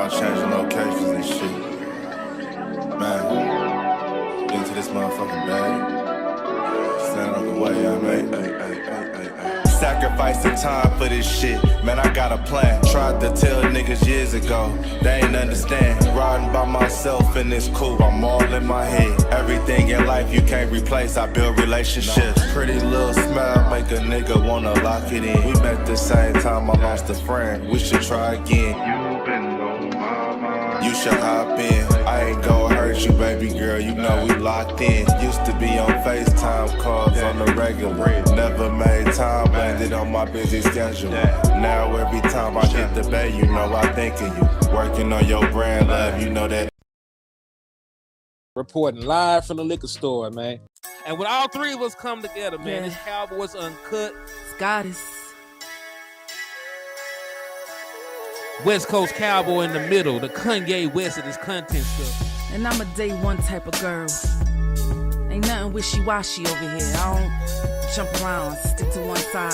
about changing locations and shit. Man, get into this motherfucking bag. Stand on the way, I made. Sacrificing time for this shit. Man, I got a plan. Tried to tell niggas years ago, they ain't understand. Riding by myself in this coupe, I'm all in my head. Everything in life you can't replace, I build relationships. Pretty little smile make a nigga wanna lock it in. We met the same time I lost a friend, we should try again. You been on my mind, you should hop in. I ain't gon' hurt you, baby girl, you know we locked in. Used to be on FaceTime calls on the regular. Never made time, landed on my busy schedule. Now every time I get the bay, you know I think of you. Working on your brand, love, you know that. Reporting live from the liquor store, man. And when all three of us come together, man, it's Cowboys Uncut. Goddess. West Coast Cowboy in the middle, the Kanye West of this content stuff. And I'm a day one type of girl. Ain't nothing wishy-washy over here. I don't jump around, stick to one side.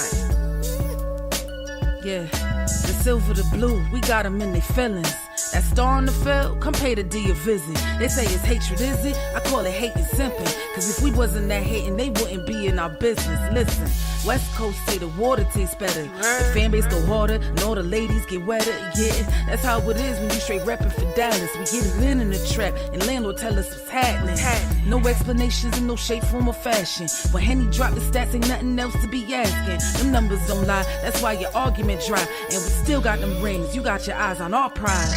Yeah, the silver, the blue, we got them in their feelings. That star on the field, come pay the D a visit. They say it's hatred, is it? I call it hate and simping. Cause if we wasn't that hating, they wouldn't be in our business. Listen, West Coast say the water tastes better. The fan base go harder, and all the ladies get wetter. Yeah, that's how it is when you straight reppin' for Dallas. We get it in the trap, and landlord tell us what's happening. No explanations in no shape, form, or fashion. When Henny drop the stats, ain't nothing else to be asking. Them numbers don't lie, that's why your argument dry. And we still got them rings, you got your eyes on our prize.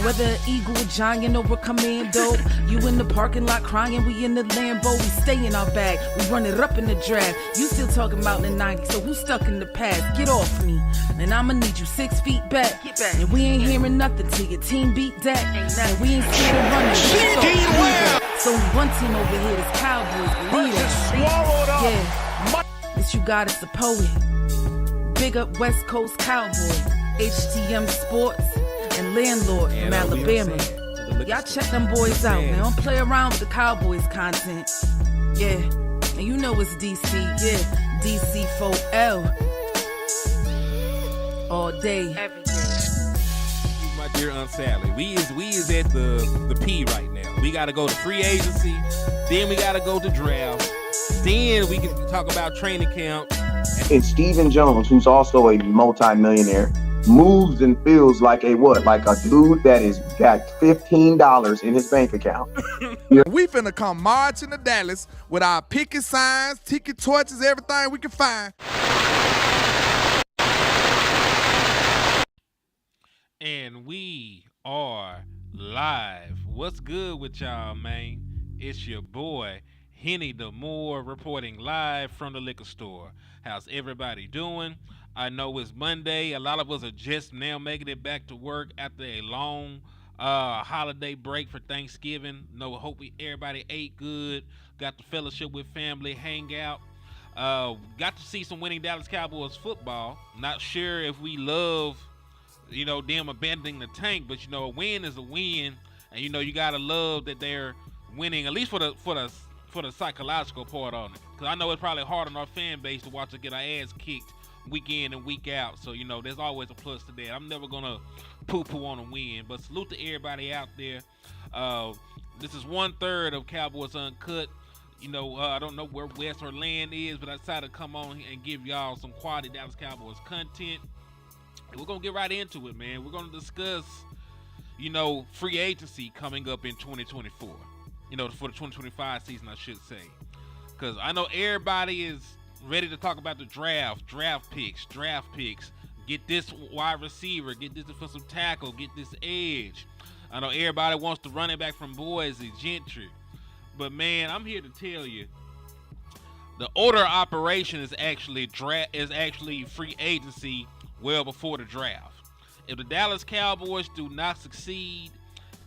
Whether an eagle, a giant, or a commando, you in the parking lot crying, we in the Lambo. We stay in our bag, we run it up in the draft. You still talking about the 90s, so who's stuck in the past? Get off me, and I'ma need you 6 feet back. And we ain't hearing nothing till your team beat that. And we ain't scared of running. So one team over here is Cowboys, leaders. Yeah, this you got is the poet. Big up West Coast Cowboys, HTM Sports, and Landlord from Alabama. Y'all check them boys out, man. Don't play around with the Cowboys content. Yeah, and you know it's DC, yeah. DC4L. All day. Every day. My dear Aunt Sally, we is at the P right now. We gotta go to free agency, then we gotta go to draft, then we can talk about training camp. And Stephen Jones, who's also a multi-millionaire, moves and feels like a what? Like a dude that is got $15 in his bank account. We finna come marching to Dallas with our picket signs, ticket torches, everything we can find. And we are live. What's good with y'all, man? It's your boy, Henny the Moore, reporting live from the liquor store. How's everybody doing? I know it's Monday. A lot of us are just now making it back to work after a long holiday break for Thanksgiving. Hope everybody ate good, got to fellowship with family, hang out. Got to see some winning Dallas Cowboys football. Not sure if we love, them abandoning the tank, but a win is a win, and you gotta love that they're winning, at least for the psychological part on it. Cause I know it's probably hard on our fan base to watch us get our ass kicked week in and week out. So, there's always a plus to that. I'm never going to poo-poo on a win. But salute to everybody out there. This is 1/3 of Cowboys Uncut. I don't know where West or Land is, but I decided to come on and give y'all some quality Dallas Cowboys content. And we're going to get right into it, man. We're going to discuss, free agency coming up in 2024. For the 2025 season, I should say. Because I know everybody is ready to talk about the draft picks. Get this wide receiver, get this defensive tackle, get this edge. I know everybody wants to run it back from Boise, Gentry. But man, I'm here to tell you, the order of operation is actually free agency well before the draft. If the Dallas Cowboys do not succeed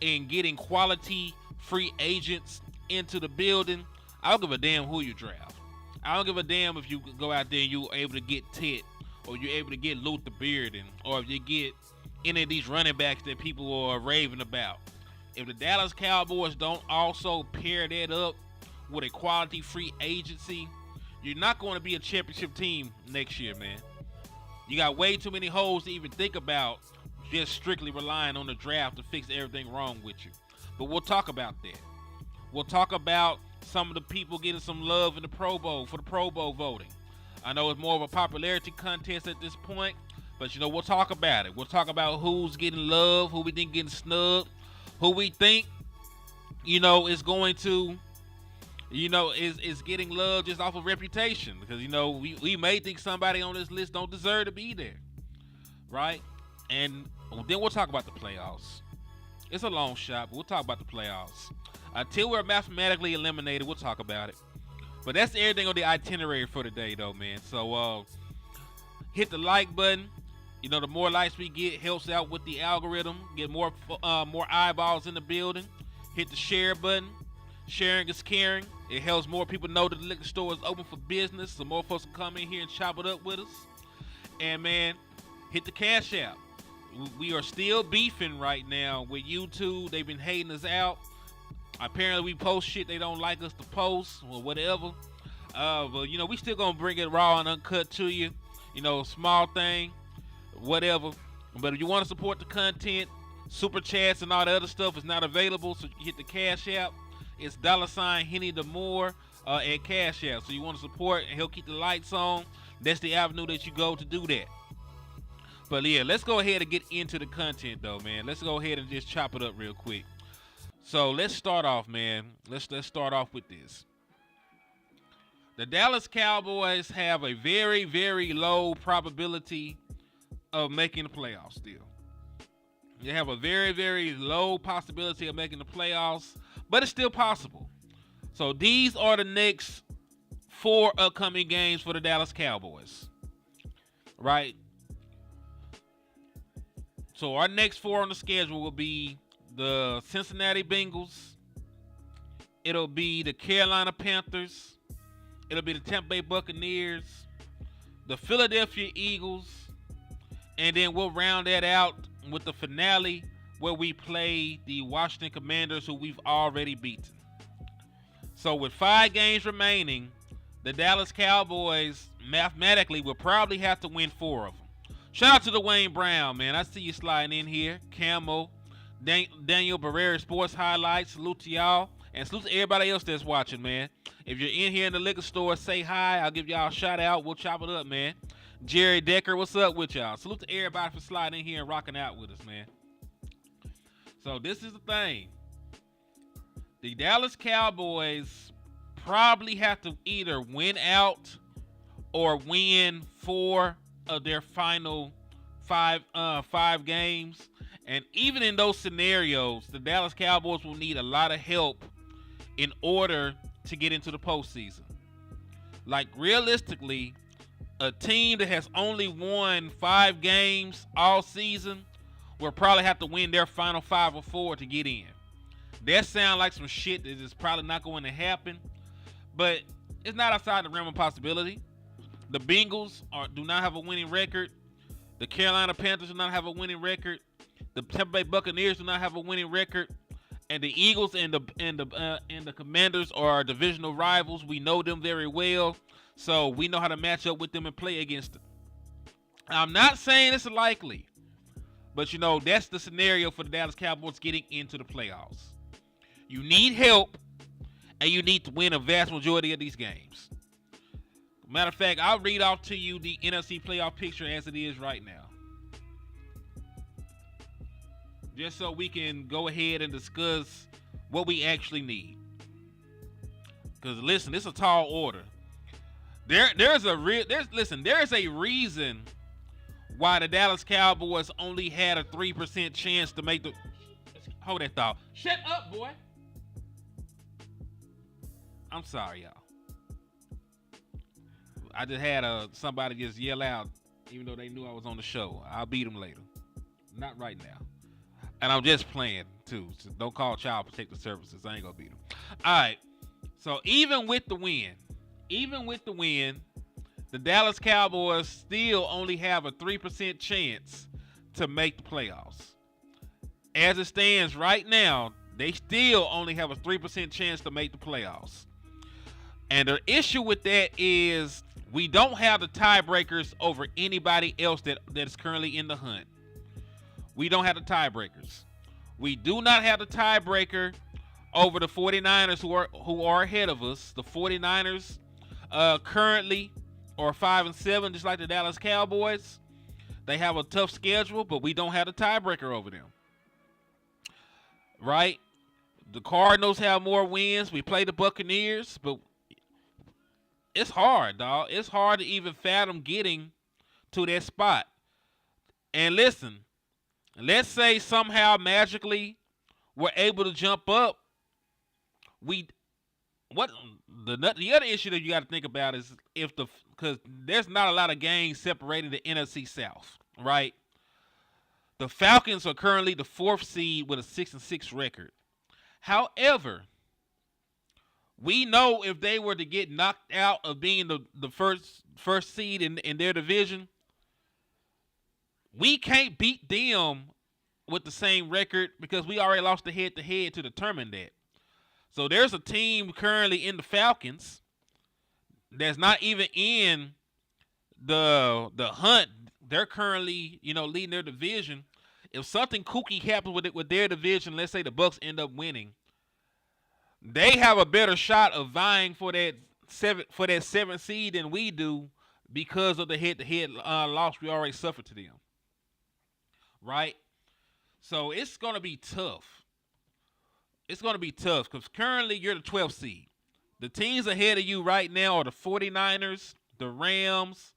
in getting quality free agents into the building, I don't give a damn who you draft. I don't give a damn if you go out there and you're able to get Tit, or you're able to get Luther Bearden, or if you get any of these running backs that people are raving about. If the Dallas Cowboys don't also pair that up with a quality free agency, you're not going to be a championship team next year, man. You got way too many holes to even think about just strictly relying on the draft to fix everything wrong with you. But we'll talk about that. We'll talk about some of the people getting some love in the Pro Bowl for the Pro Bowl voting. I know it's more of a popularity contest at this point, but we'll talk about it. We'll talk about who's getting love, who we think getting snubbed, who we think, is going to, is getting love just off of reputation. Because, we may think somebody on this list don't deserve to be there. Right? And then we'll talk about the playoffs. It's a long shot, but we'll talk about the playoffs. Until we're mathematically eliminated, we'll talk about it. But that's everything on the itinerary for today, though, man. So hit the like button. The more likes we get helps out with the algorithm. Get more eyeballs in the building. Hit the share button. Sharing is caring. It helps more people know that the liquor store is open for business, so more folks can come in here and chop it up with us. And, man, hit the Cash App. We are still beefing right now with YouTube. They've been hating us out. Apparently, we post shit they don't like us to post or whatever. But, we still going to bring it raw and uncut to you. Small thing, whatever. But if you want to support the content, super chats and all the other stuff is not available. So you hit the Cash App. It's $ Henny the More at Cash App. So you want to support and help keep the lights on. That's the avenue that you go to do that. But yeah, let's go ahead and get into the content though, man. Let's go ahead and just chop it up real quick. So let's start off, man. Let's start off with this. The Dallas Cowboys have a very, very low probability of making the playoffs still. They have a very, very low possibility of making the playoffs, but it's still possible. So these are the next 4 upcoming games for the Dallas Cowboys. Right? So our next 4 on the schedule will be the Cincinnati Bengals. It'll be the Carolina Panthers. It'll be the Tampa Bay Buccaneers, the Philadelphia Eagles, and then we'll round that out with the finale where we play the Washington Commanders, who we've already beaten. So with 5 games remaining, the Dallas Cowboys mathematically will probably have to win 4 of them. Shout out to Dwayne Brown, man. I see you sliding in here. Camo, Daniel Barrera Sports Highlights. Salute to y'all. And salute to everybody else that's watching, man. If you're in here in the liquor store, say hi. I'll give y'all a shout out. We'll chop it up, man. Jerry Decker, what's up with y'all? Salute to everybody for sliding in here and rocking out with us, man. So this is the thing. The Dallas Cowboys probably have to either win out or win 4 of their final 5 games. And even in those scenarios, the Dallas Cowboys will need a lot of help in order to get into the postseason. Like, realistically, a team that has only won 5 games all season will probably have to win their final 5 or 4 to get in. That sounds like some shit that is probably not going to happen, but it's not outside the realm of possibility. The Bengals do not have a winning record. The Carolina Panthers do not have a winning record. The Tampa Bay Buccaneers do not have a winning record. And the Eagles and the Commanders are our divisional rivals. We know them very well, so we know how to match up with them and play against them. I'm not saying it's likely, but that's the scenario for the Dallas Cowboys getting into the playoffs. You need help, and you need to win a vast majority of these games. Matter of fact, I'll read off to you the NFC playoff picture as it is right now, just so we can go ahead and discuss what we actually need. Because listen, this is a tall order. There's a reason why the Dallas Cowboys only had a 3% chance to make the. Hold that thought. Shut up, boy. I'm sorry, y'all. I just had somebody just yell out, even though they knew I was on the show. I'll beat them later. Not right now. And I'm just playing, too. So don't call Child Protective Services. I ain't going to beat them. All right. So even with the win, the Dallas Cowboys still only have a 3% chance to make the playoffs. As it stands right now, they still only have a 3% chance to make the playoffs. And the issue with that is we don't have the tiebreakers over anybody else that is currently in the hunt. We don't have the tiebreakers. We do not have the tiebreaker over the 49ers who are ahead of us. The 49ers currently are 5-7, just like the Dallas Cowboys. They have a tough schedule, but we don't have the tiebreaker over them. Right? The Cardinals have more wins. We play the Buccaneers, but it's hard, dog. It's hard to even fathom getting to that spot. And listen, let's say somehow magically we're able to jump up. The other issue that you got to think about is because there's not a lot of games separating the NFC South, right? The Falcons are currently the 4th seed with a 6-6 record. However, we know if they were to get knocked out of being the first seed in their division, we can't beat them with the same record because we already lost the head-to-head to determine that. So there's a team currently in the Falcons that's not even in the hunt. They're currently, leading their division. If something kooky happens with their division, let's say the Bucs end up winning, they have a better shot of vying for that 7th seed than we do because of the head-to-head loss we already suffered to them. Right? So it's going to be tough. It's going to be tough because currently you're the 12th seed. The teams ahead of you right now are the 49ers, the Rams,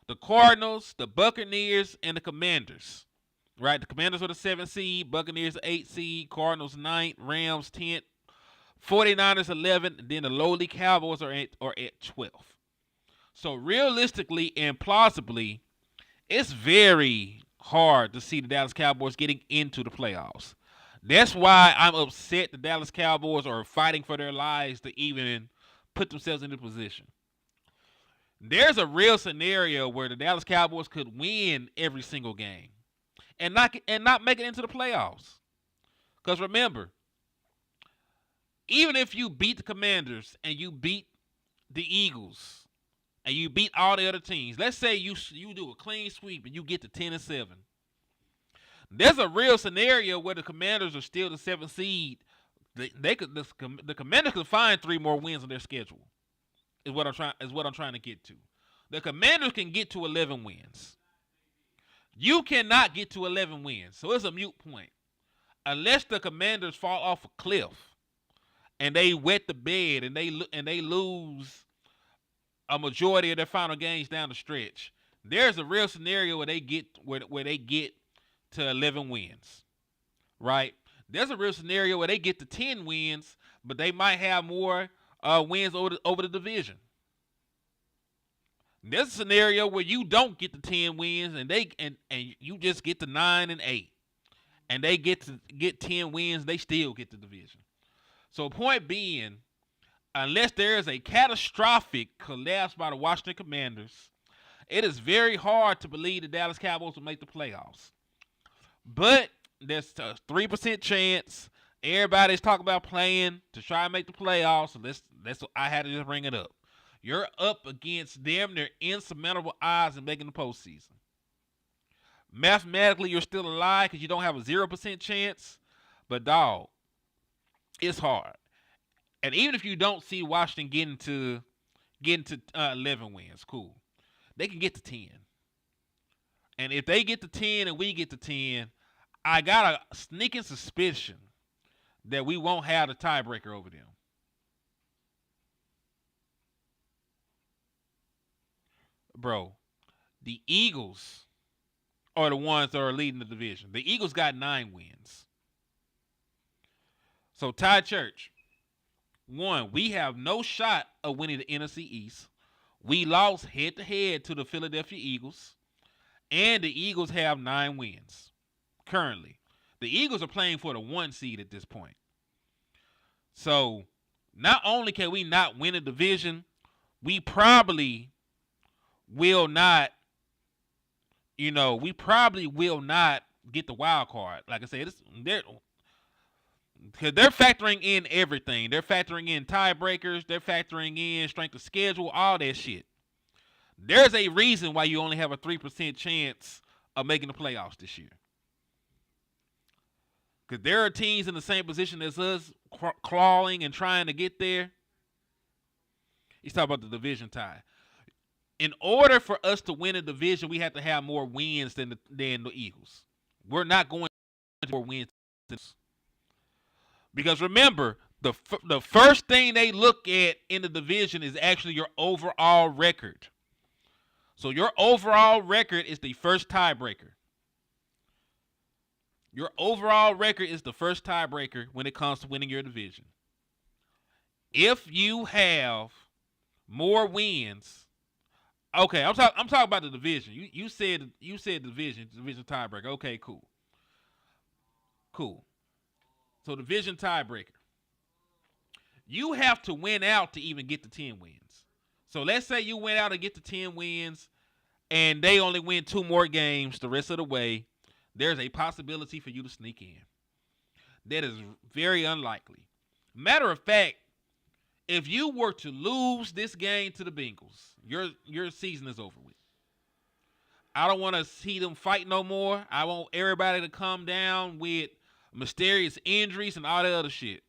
the Cardinals, the Buccaneers, and the Commanders. Right? The Commanders are the 7th seed, Buccaneers 8th seed, Cardinals 9th, Rams 10th, 49ers 11th, and then the lowly Cowboys are at 12th. So realistically and plausibly, it's very hard to see the Dallas Cowboys getting into the playoffs. That's why I'm upset the Dallas Cowboys are fighting for their lives to even put themselves in the position. There's a real scenario where the Dallas Cowboys could win every single game and not make it into the playoffs. Because remember, even if you beat the Commanders and you beat the Eagles and you beat all the other teams, let's say you do a clean sweep and you get to 10-7. There's a real scenario where the Commanders are still the 7th seed. The Commanders could find 3 more wins on their schedule. Is what I'm trying to get to. The Commanders can get to 11 wins. You cannot get to 11 wins, so it's a moot point unless the Commanders fall off a cliff and they wet the bed and they lose a majority of their final games down the stretch. There's a real scenario where they get to 11 wins, right? There's a real scenario where they get to 10 wins, but they might have more wins over the division. There's a scenario where you don't get to 10 wins and you just get to 9-8, and they get 10 wins, they still get the division. So point being, unless there is a catastrophic collapse by the Washington Commanders, it is very hard to believe the Dallas Cowboys will make the playoffs. But there's a 3% chance. Everybody's talking about playing to try and make the playoffs. So that's what I had to just bring it up. You're up against damn near insurmountable odds in making the postseason. Mathematically, you're still alive because you don't have a 0% chance. But dog, it's hard. And even if you don't see Washington getting to 11 wins, cool. They can get to 10. And if they get to 10 and we get to 10, I got a sneaking suspicion that we won't have the tiebreaker over them. Bro, the Eagles are the ones that are leading the division. The Eagles got 9 wins. So, Ty Church, 1, we have no shot of winning the NFC East. We lost head-to-head to the Philadelphia Eagles. And the Eagles have 9 wins currently. The Eagles are playing for the 1 seed at this point. So, not only can we not win a division, we probably will not, get the wild card. Like I said, they're factoring in everything. They're factoring in tiebreakers. They're factoring in strength of schedule, all that shit. There's a reason why you only have a 3% chance of making the playoffs this year. Because there are teams in the same position as us clawing and trying to get there. He's talking about the division tie. In order for us to win a division, we have to have more wins than the Eagles. We're not going to more wins. Because remember, the first thing they look at in the division is actually your overall record. So your overall record is the first tiebreaker. Your overall record is the first tiebreaker when it comes to winning your division. If you have more wins, okay, I'm talking about the division. You said division tiebreaker. Okay, cool. So division tiebreaker. You have to win out to even get to 10 wins. So let's say you went out and get to 10 wins, and they only win 2 more games the rest of the way. There's a possibility for you to sneak in. That is very unlikely. Matter of fact, if you were to lose this game to the Bengals, your season is over with. I don't want to see them fight no more. I want everybody to come down with mysterious injuries and all that other shit.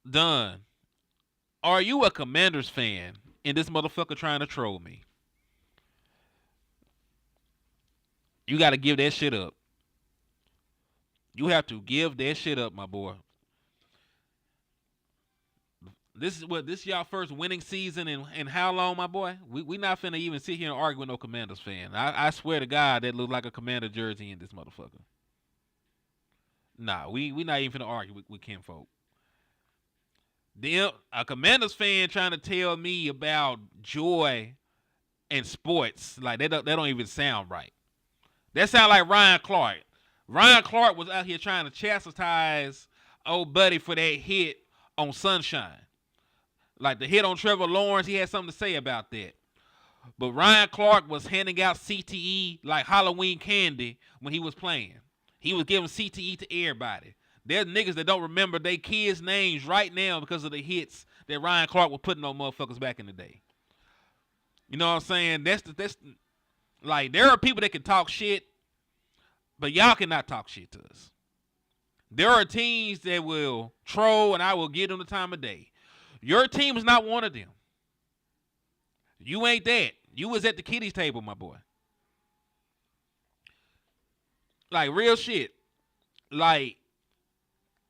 Done. Are you a Commanders fan and this motherfucker trying to troll me? You got to give that shit up. You have to give that shit up, my boy. This is y'all first winning season in how long, my boy? We not finna even sit here and argue with no Commanders fan. I swear to God, that looks like a Commander jersey in this motherfucker. Nah, we not even finna argue with kinfolk. Then a Commanders fan trying to tell me about joy and sports, like that don't even sound right. That sound like Ryan Clark. Ryan Clark was out here trying to chastise old buddy for that hit on Sunshine. Like the hit on Trevor Lawrence, he had something to say about that. But Ryan Clark was handing out CTE like Halloween candy when he was playing. He was giving CTE to everybody. There's niggas that don't remember their kids' names right now because of the hits that Ryan Clark was putting on motherfuckers back in the day. You know what I'm saying? That's like, there are people that can talk shit, but y'all cannot talk shit to us. There are teams that will troll, and I will give them the time of day. Your team is not one of them. You ain't that. You was at the kiddies table, my boy. Like, real shit. Like,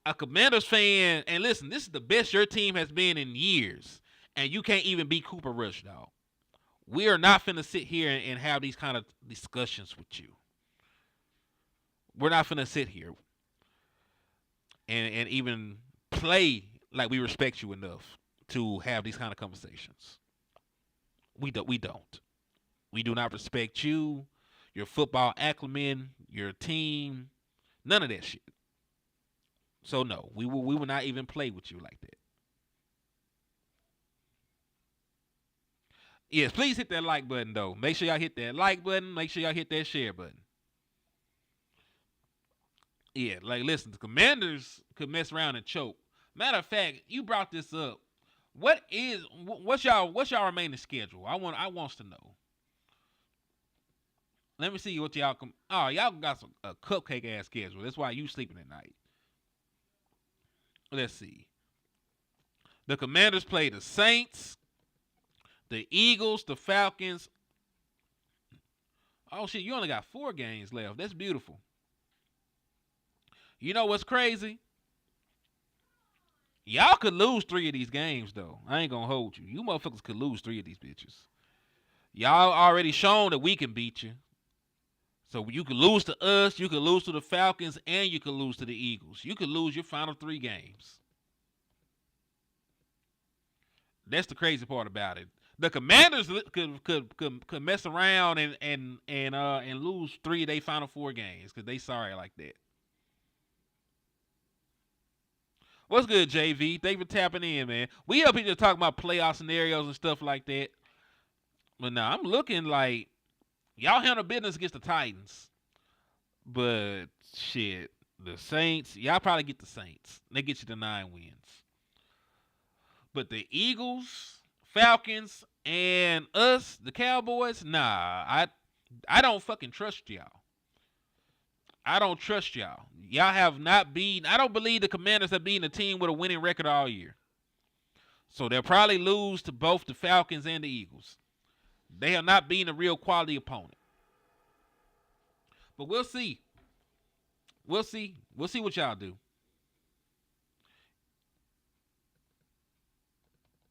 a Commanders fan, and listen, this is the best your team has been in years, and you can't even beat Cooper Rush, dog. We are not finna sit here and have these kind of discussions with you. We're not finna sit here and even play like we respect you enough to have these kind of conversations. We don't. We do not respect you, your football acumen, your team, none of that shit. So no, we will not even play with you like that. Yes, please hit that like button though. Make sure y'all hit that like button. Make sure y'all hit that share button. Yeah, like listen, the Commanders could mess around and choke. Matter of fact, you brought this up. What's y'all remaining schedule? I wants to know. Let me see what y'all y'all got a cupcake ass schedule. That's why you sleeping at night. Let's see. The Commanders play the Saints, the Eagles, the Falcons. Oh shit, you only got 4 games left. That's beautiful. You know what's crazy? Y'all could lose 3 of these games, though. I ain't gonna hold you. You motherfuckers could lose 3 of these bitches. Y'all already shown that we can beat you. So you could lose to us, you could lose to the Falcons, and you could lose to the Eagles. You could lose your final 3 games. That's the crazy part about it. The Commanders could mess around and lose 3 of their final 4 games because they sorry like that. What's good, JV? Thank you for tapping in, man. We up here just talking about playoff scenarios and stuff like that. But now I'm looking like y'all handle business against the Titans. But shit, the Saints, y'all probably get the Saints. They get you to 9 wins. But the Eagles, Falcons, and us, the Cowboys, nah, I don't fucking trust y'all. I don't trust y'all. Y'all have not beaten. I don't believe the Commanders have beaten a team with a winning record all year. So they'll probably lose to both the Falcons and the Eagles. They have not been a real quality opponent. But we'll see. We'll see. We'll see what y'all do.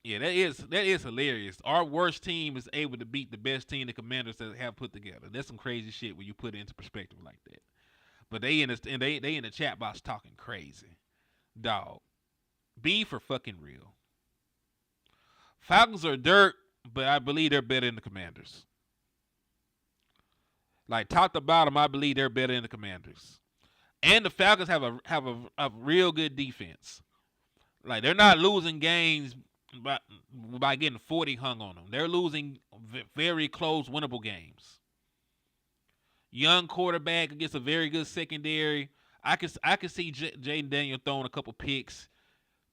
Yeah, that is hilarious. Our worst team is able to beat the best team the Commanders have put together. That's some crazy shit when you put it into perspective like that. But they in the chat box talking crazy. Dog. Be for fucking real. Falcons are dirt, but I believe they're better than the Commanders. Like top to bottom, I believe they're better than the Commanders. And the Falcons have a real good defense. Like they're not losing games by getting 40 hung on them. They're losing very close, winnable games. Young quarterback against a very good secondary. I can see Jaden Daniel throwing a couple picks,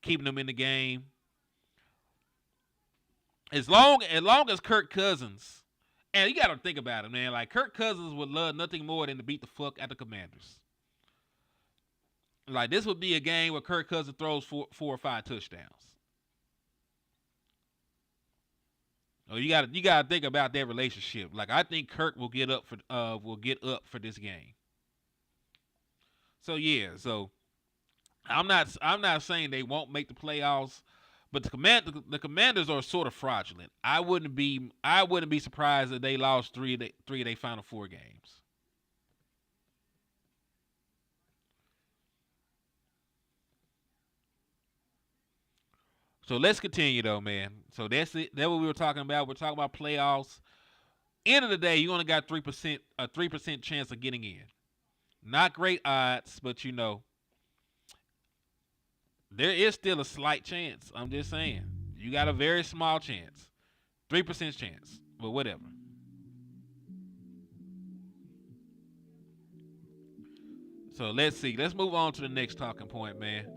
keeping them in the game. As long as Kirk Cousins, and you got to think about it, man. Like Kirk Cousins would love nothing more than to beat the fuck out the Commanders. Like this would be a game where Kirk Cousins throws 4 or 5 touchdowns. Oh, you gotta think about that relationship. Like I think Kirk will get up for this game. So yeah, I'm not saying they won't make the playoffs, but the Commanders are sort of fraudulent. I wouldn't be surprised if they lost three of their final 4 games. So let's continue though, man. So that's it. That's what we were talking about. We're talking about playoffs. End of the day, you only got a 3% chance of getting in. Not great odds, but you know, there is still a slight chance. I'm just saying. You got a very small chance. 3% chance. But whatever. So let's see. Let's move on to the next talking point, man.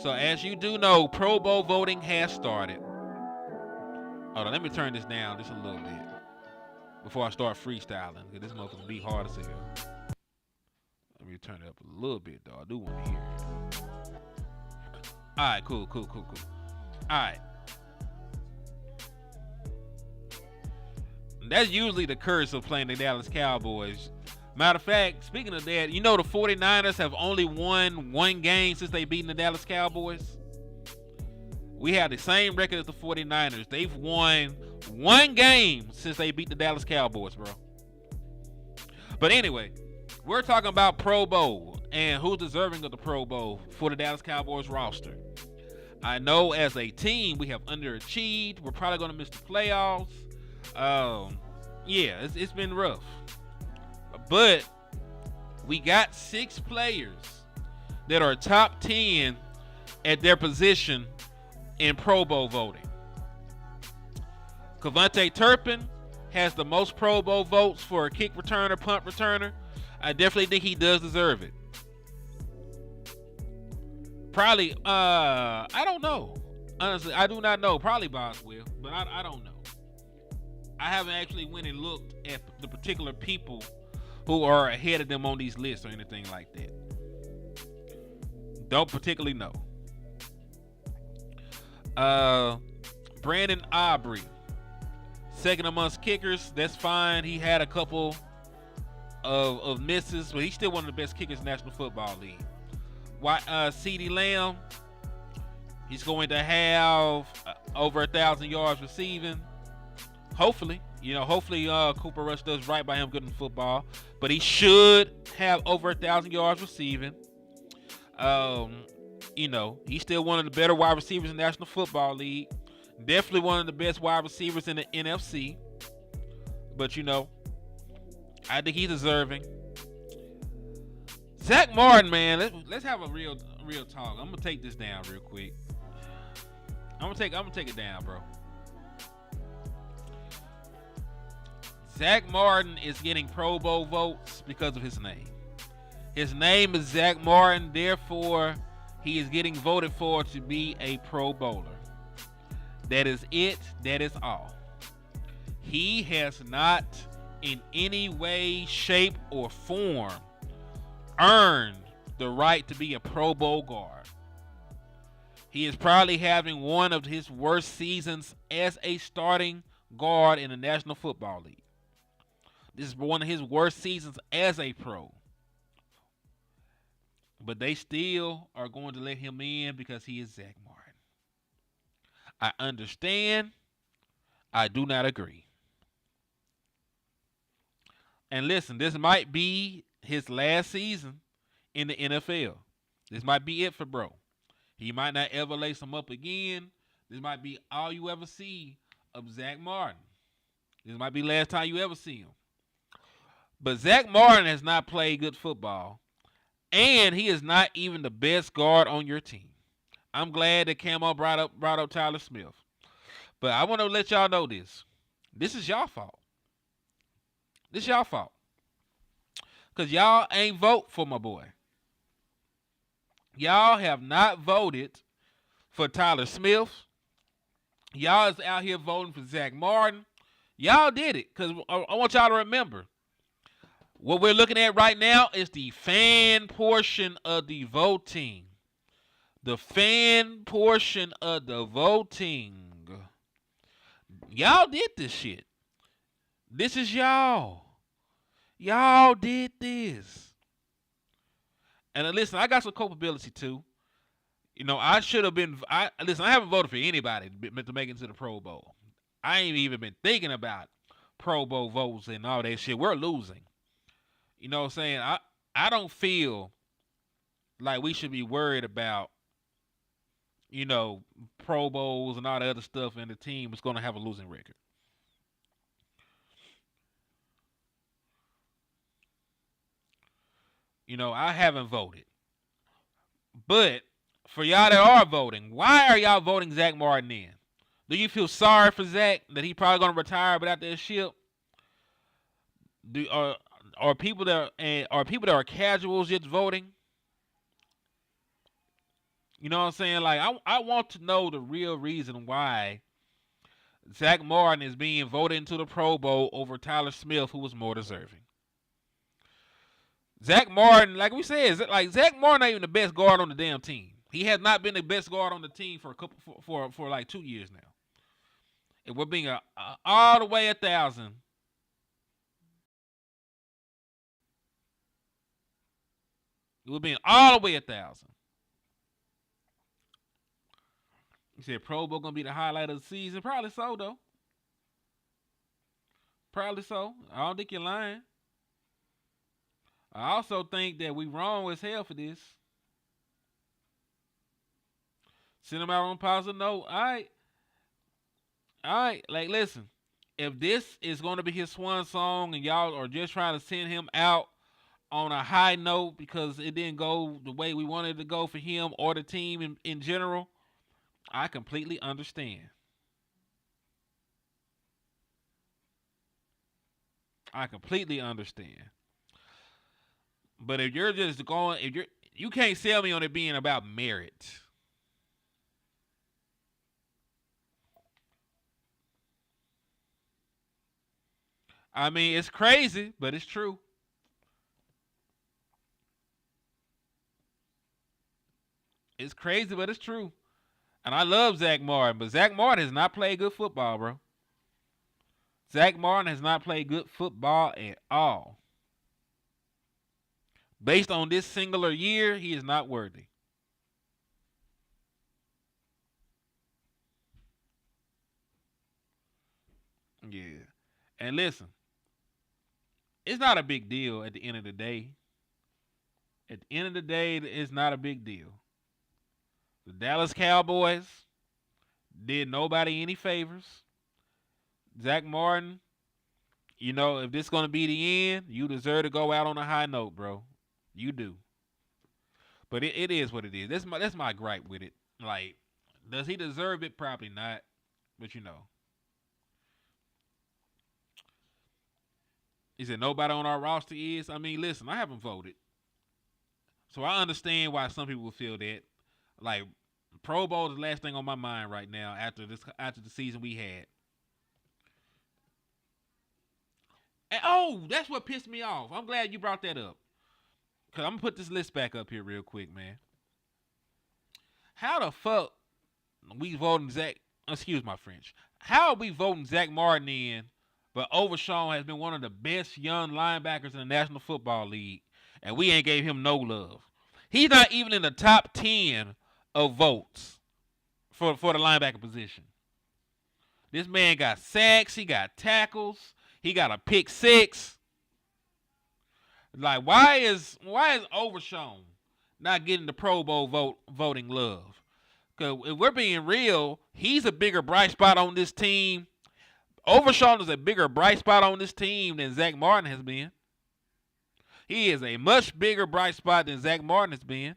So as you do know, Pro Bowl voting has started. Hold on, let me turn this down just a little bit before I start freestyling, because this motherfucker be hard as hell. Let me turn it up a little bit, though. I do want to hear it. All right, cool. All right. That's usually the curse of playing the Dallas Cowboys. Matter of fact, speaking of that, you know the 49ers have only won 1 game since they beaten the Dallas Cowboys? We have the same record as the 49ers. They've won 1 game since they beat the Dallas Cowboys, bro. But anyway, we're talking about Pro Bowl and who's deserving of the Pro Bowl for the Dallas Cowboys roster. I know as a team we have underachieved. We're probably going to miss the playoffs. Yeah, it's been rough. But we got 6 players that are top 10 at their position in Pro Bowl voting. Cavante Turpin has the most Pro Bowl votes for a kick returner, punt returner. I definitely think he does deserve it. Probably, I don't know. Honestly, I do not know. Probably Boswell, but I don't know. I haven't actually went and looked at the particular people who are ahead of them on these lists or anything like that. Don't particularly know. Brandon Aubrey, second amongst kickers. That's fine. He had a couple of misses, but he's still one of the best kickers in the National Football League. CeeDee Lamb, he's going to have over 1,000 yards receiving. Hopefully. Cooper Rush does right by him good in football. But he should have over 1,000 yards receiving. He's still one of the better wide receivers in the National Football League. Definitely one of the best wide receivers in the NFC. But, I think he's deserving. Zach Martin, man, let's have a real talk. I'm gonna take this down real quick. I'm gonna take it down, bro. Zach Martin is getting Pro Bowl votes because of his name. His name is Zach Martin, therefore he is getting voted for to be a Pro Bowler. That is it. That is all. He has not in any way, shape, or form earned the right to be a Pro Bowl guard. He is probably having one of his worst seasons as a starting guard in the National Football League. This is one of his worst seasons as a pro. But they still are going to let him in because he is Zach Martin. I understand. I do not agree. And listen, this might be his last season in the NFL. This might be it for bro. He might not ever lace him up again. This might be all you ever see of Zach Martin. This might be the last time you ever see him. But Zach Martin has not played good football. And he is not even the best guard on your team. I'm glad that Camo brought up Tyler Smith. But I want to let y'all know this. This is y'all fault. This is y'all fault. Because y'all ain't vote for my boy. Y'all have not voted for Tyler Smith. Y'all is out here voting for Zach Martin. Y'all did it. Because I want y'all to remember. What we're looking at right now is the fan portion of the voting. The fan portion of the voting. Y'all did this shit. This is y'all. Y'all did this. And listen, I got some culpability too. You know, I should have been. I haven't voted for anybody to make it to the Pro Bowl. I ain't even been thinking about Pro Bowl votes and all that shit. We're losing. You know what I'm saying? I don't feel like we should be worried about, you know, Pro Bowls and all the other stuff, and the team is going to have a losing record. You know, I haven't voted. But for y'all that are voting, why are y'all voting Zach Martin in? Do you feel sorry for Zach that he probably going to retire without that ship? Are people that are casuals just voting? You know what I'm saying? Like I want to know the real reason why Zach Martin is being voted into the Pro Bowl over Tyler Smith, who was more deserving. Zach Martin, like we said, Zach Martin ain't even the best guard on the damn team. He has not been the best guard on the team for like 2 years now. And we're being all the way 1,000. We're being all the way 1,000. You said Pro Bowl gonna be the highlight of the season. Probably so though. Probably so. I don't think you're lying. I also think that we wrong as hell for this. Send him out on a positive note. All right. Like, listen. If this is going to be his swan song and y'all are just trying to send him out on a high note because it didn't go the way we wanted it to go for him or the team in general, I completely understand. I completely understand. But if you're just going, you can't sell me on it being about merit. I mean, it's crazy, but it's true. It's crazy, but it's true. And I love Zach Martin, but Zach Martin has not played good football, bro. Zach Martin has not played good football at all. Based on this singular year, he is not worthy. Yeah. And listen, it's not a big deal at the end of the day. At the end of the day, it's not a big deal. The Dallas Cowboys did nobody any favors. Zach Martin, you know, if this is going to be the end, you deserve to go out on a high note, bro. You do. But it is what it is. That's my gripe with it. Like, does he deserve it? Probably not. But you know. He said nobody on our roster is. I mean, listen, I haven't voted. So I understand why some people feel that. Like, Pro Bowl is the last thing on my mind right now after the season we had. And, oh, that's what pissed me off. I'm glad you brought that up. Because I'm going to put this list back up here real quick, man. How the fuck we voting Zach, excuse my French, how are we voting Zach Martin in, but Overshawn has been one of the best young linebackers in the National Football League, and we ain't gave him no love. He's not even in the top 10 of votes for the linebacker position. This man got sacks, he got tackles, he got a pick six. Like, why is Overshawn not getting the Pro Bowl voting love? Because if we're being real, he's a bigger bright spot on this team. Overshawn is a bigger bright spot on this team than Zach Martin has been. He is a much bigger bright spot than Zach Martin has been.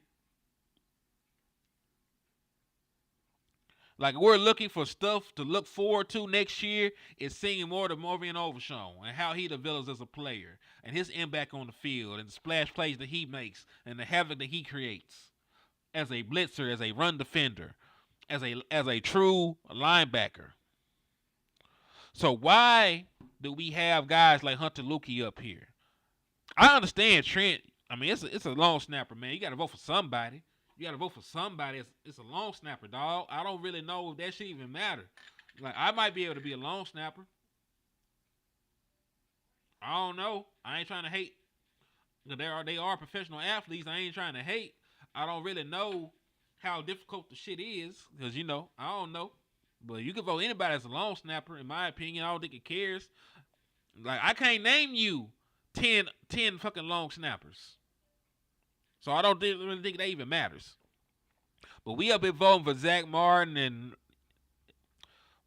Like, we're looking for stuff to look forward to next year. It's seeing more to Morgan Overshawn and how he develops as a player and his impact on the field and the splash plays that he makes and the havoc that he creates as a blitzer, as a run defender, as a true linebacker. So why do we have guys like Hunter Lukey up here? I understand Trent. I mean, it's a long snapper, man. You got to vote for somebody. You got to vote for somebody. It's a long snapper, dog. I don't really know if that should even matter. Like, I might be able to be a long snapper. I don't know. I ain't trying to hate. They are professional athletes. I ain't trying to hate. I don't really know how difficult the shit is because, I don't know. But you can vote anybody as a long snapper, in my opinion. I don't think it cares. Like, I can't name you 10 fucking long snappers. So I don't really think that even matters. But we up here voting for Zach Martin, and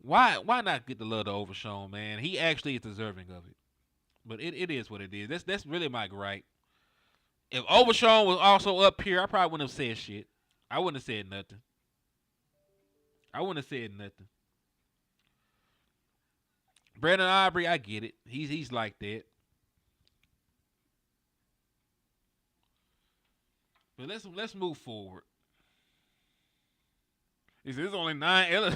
why not get the love to Overshawn, man? He actually is deserving of it. But it is what it is. That's really my gripe. If Overshawn was also up here, I probably wouldn't have said shit. I wouldn't have said nothing. Brandon Aubrey, I get it. He's like that. But let's move forward. There's only 9.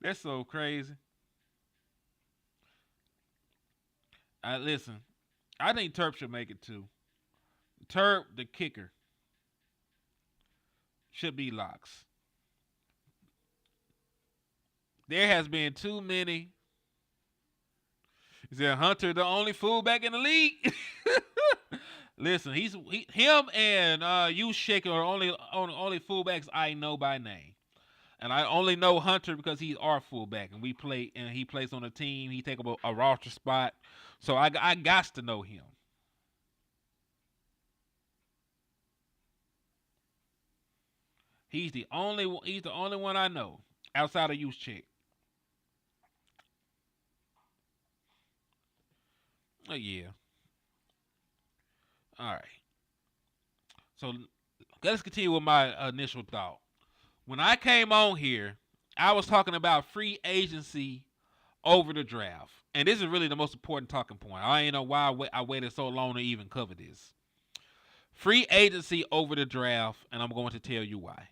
That's so crazy. Listen, I think Terp should make it too. Terp, the kicker, should be locks. There has been too many. Is there Hunter the only fullback in the league? Listen, him and Ushek are only fullbacks I know by name, and I only know Hunter because he's our fullback, and he plays on a team. He take up a roster spot, so I got to know him. He's the only one I know outside of Ushek. Oh yeah. All right. So let's continue with my initial thought. When I came on here, I was talking about free agency over the draft. And this is really the most important talking point. I ain't know why I waited so long to even cover this. Free agency over the draft, and I'm going to tell you why.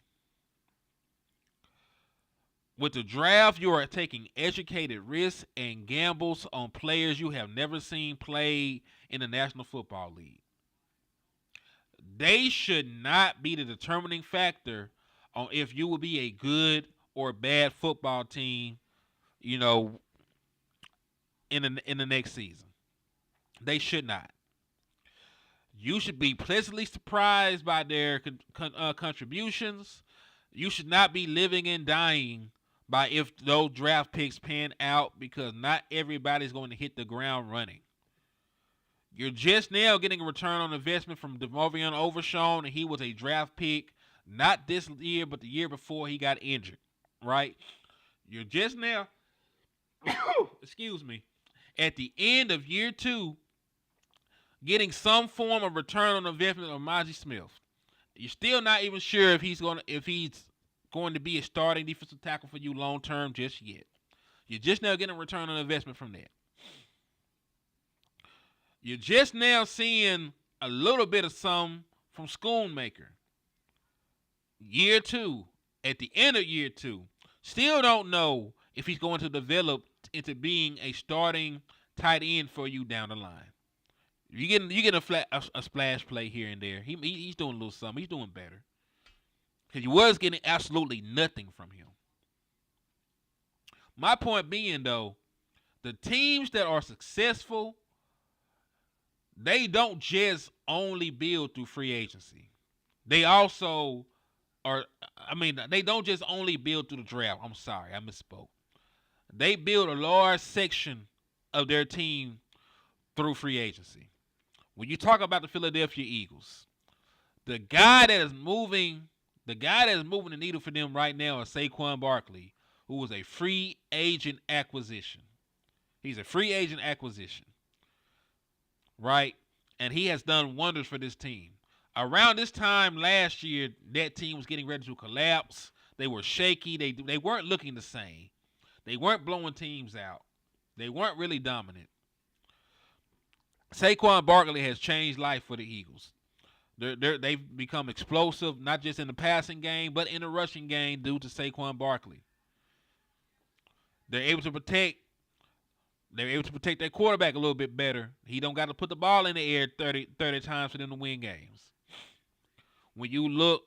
With the draft, you are taking educated risks and gambles on players you have never seen play in the National Football League. They should not be the determining factor on if you will be a good or bad football team, in the next season. They should not. You should be pleasantly surprised by their contributions. You should not be living and dying by if those draft picks pan out, because not everybody's going to hit the ground running. You're just now getting a return on investment from DeMarvion Overshawn, and he was a draft pick, not this year, but the year before he got injured, right? You're just now, excuse me, at the end of year 2, getting some form of return on investment of Maji Smith. You're still not even sure if he's going to be a starting defensive tackle for you long term just yet. You're just now getting a return on investment from that. You're just now seeing a little bit of some from Schoonmaker. Year 2, at the end of year 2, still don't know if he's going to develop into being a starting tight end for you down the line. You get a splash play here and there. He's doing a little something. He's doing better because you was getting absolutely nothing from him. My point being though, the teams that are successful, they don't just only build through free agency. They also are. I mean, they don't just only build through the draft. I'm sorry, I misspoke. They build a large section of their team through free agency. When you talk about the Philadelphia Eagles, the guy that is moving the needle for them right now is Saquon Barkley, who was a free agent acquisition. He's a free agent acquisition, right? And he has done wonders for this team. Around this time last year, that team was getting ready to collapse. They were shaky. They weren't looking the same. They weren't blowing teams out. They weren't really dominant. Saquon Barkley has changed life for the Eagles. They've become explosive, not just in the passing game, but in the rushing game due to Saquon Barkley. They're able to protect their quarterback a little bit better. He don't got to put the ball in the air 30 times for them to win games. When you look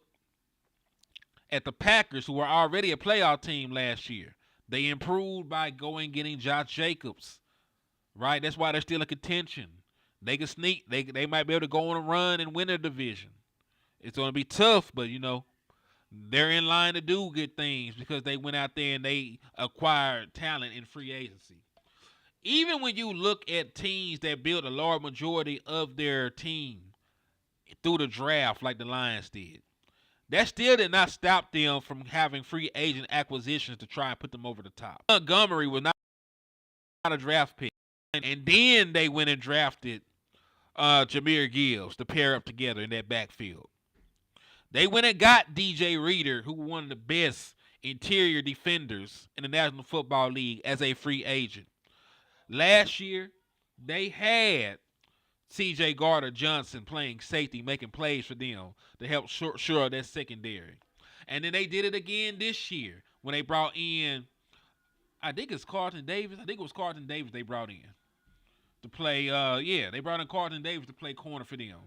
at the Packers, who were already a playoff team last year, they improved by going getting Josh Jacobs. Right? That's why they're still in contention. They can sneak. They might be able to go on a run and win their division. It's going to be tough, but, they're in line to do good things because they went out there and they acquired talent in free agency. Even when you look at teams that built a large majority of their team through the draft like the Lions did, that still did not stop them from having free agent acquisitions to try and put them over the top. Montgomery was not a draft pick. And then they went and drafted Jahmyr Gibbs to pair up together in that backfield. They went and got DJ Reader, who was one of the best interior defenders in the National Football League, as a free agent. Last year, they had C.J. Gardner-Johnson playing safety, making plays for them to help shore up that secondary. And then they did it again this year when they brought in, I think it's Carlton Davis. I think it was Carlton Davis they brought in to play. They brought in Carlton Davis to play corner for them.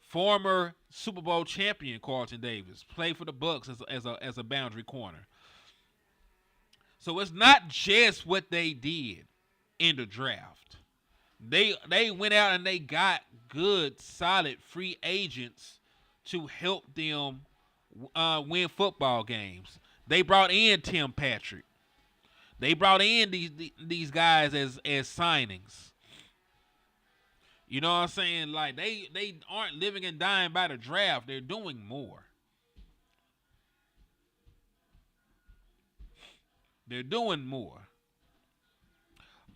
Former Super Bowl champion Carlton Davis played for the Bucs as a boundary corner. So it's not just what they did in the draft. They went out and they got good, solid free agents to help them win football games. They brought in Tim Patrick. They brought in these guys as signings. You know what I'm saying? Like they aren't living and dying by the draft. They're doing more. They're doing more.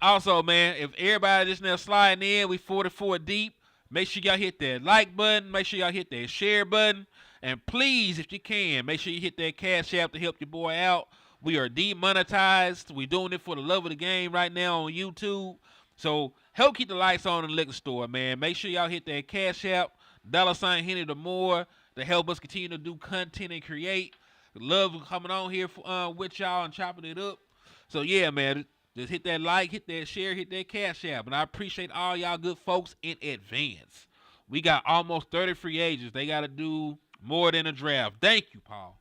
Also, man, if everybody just now sliding in, we 44 deep. Make sure y'all hit that like button. Make sure y'all hit that share button. And please, if you can, make sure you hit that Cash App to help your boy out. We are demonetized. We're doing it for the love of the game right now on YouTube. So help keep the lights on in the liquor store, man. Make sure y'all hit that Cash App, $ Henny the more, to help us continue to do content and create. Love coming on here with y'all and chopping it up. So yeah, man, just hit that like, hit that share, hit that Cash App. And I appreciate all y'all good folks in advance. We got almost 30 free agents. They got to do more than a draft. Thank you, Paul.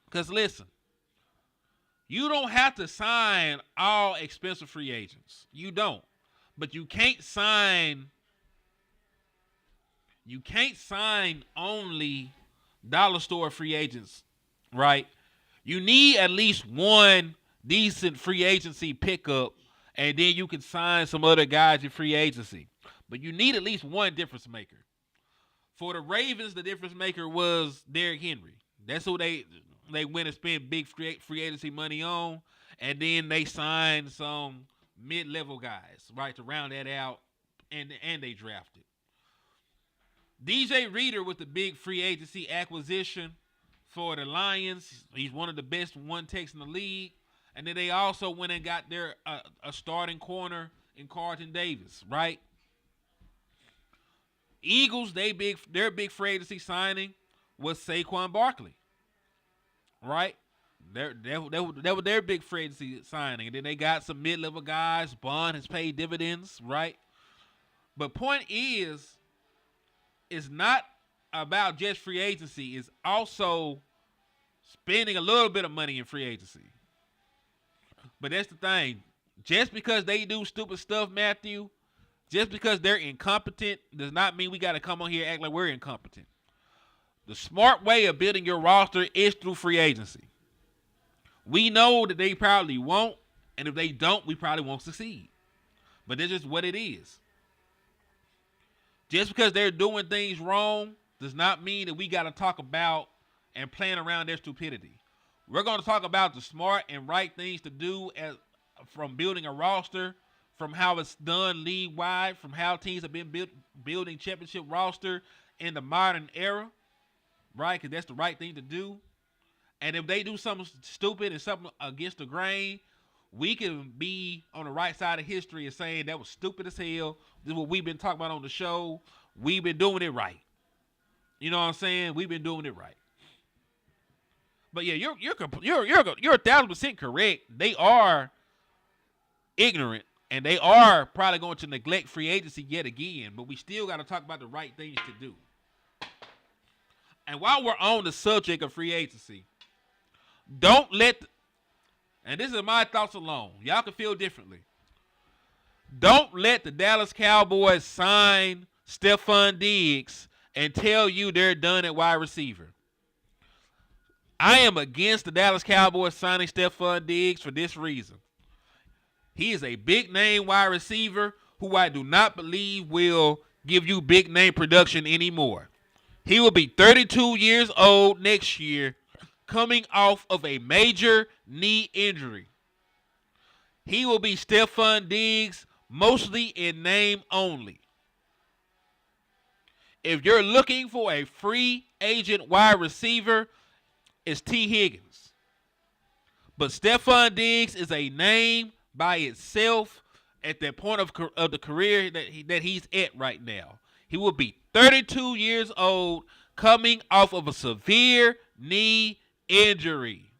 Because listen, you don't have to sign all expensive free agents. You don't. But you can't sign only dollar store free agents, right? You need at least one decent free agency pickup, and then you can sign some other guys in free agency. But you need at least one difference maker. For the Ravens, the difference maker was Derrick Henry. That's who they went and spent big free agency money on, and then they signed some mid-level guys, right, to round that out, and they drafted. DJ Reader was the big free agency acquisition for the Lions. He's one of the best one-techs in the league. And then they also went and got their a starting corner in Carlton Davis, right? Eagles, their big free agency signing was Saquon Barkley, right? That was their big free agency signing. And then they got some mid-level guys. Bond has paid dividends, right? But point is, it's not about just free agency. It's also spending a little bit of money in free agency. But that's the thing. Just because they do stupid stuff, Matthew, just because they're incompetent does not mean we got to come on here and act like we're incompetent. The smart way of building your roster is through free agency. We know that they probably won't, and if they don't, we probably won't succeed. But that's just what it is. Just because they're doing things wrong does not mean that we got to talk about and plan around their stupidity. We're going to talk about the smart and right things to do from building a roster, from how it's done league-wide, from how teams have been building championship roster in the modern era, right? Because that's the right thing to do. And if they do something stupid and something against the grain, we can be on the right side of history and saying that was stupid as hell. This is what we've been talking about on the show. We've been doing it right. You know what I'm saying? We've been doing it right. But yeah, you're 1,000% correct. They are ignorant, and they are probably going to neglect free agency yet again. But we still got to talk about the right things to do. And while we're on the subject of free agency, don't let, and this is my thoughts alone, y'all can feel differently. Don't let the Dallas Cowboys sign Stephon Diggs and tell you they're done at wide receiver. I am against the Dallas Cowboys signing Stephon Diggs for this reason. He is a big name wide receiver who I do not believe will give you big name production anymore. He will be 32 years old next year, coming off of a major knee injury. He will be Stephon Diggs, mostly in name only. If you're looking for a free agent wide receiver, it's T. Higgins. But Stephon Diggs is a name by itself at that point of the career that he's at right now. He will be 32 years old, coming off of a severe knee injury.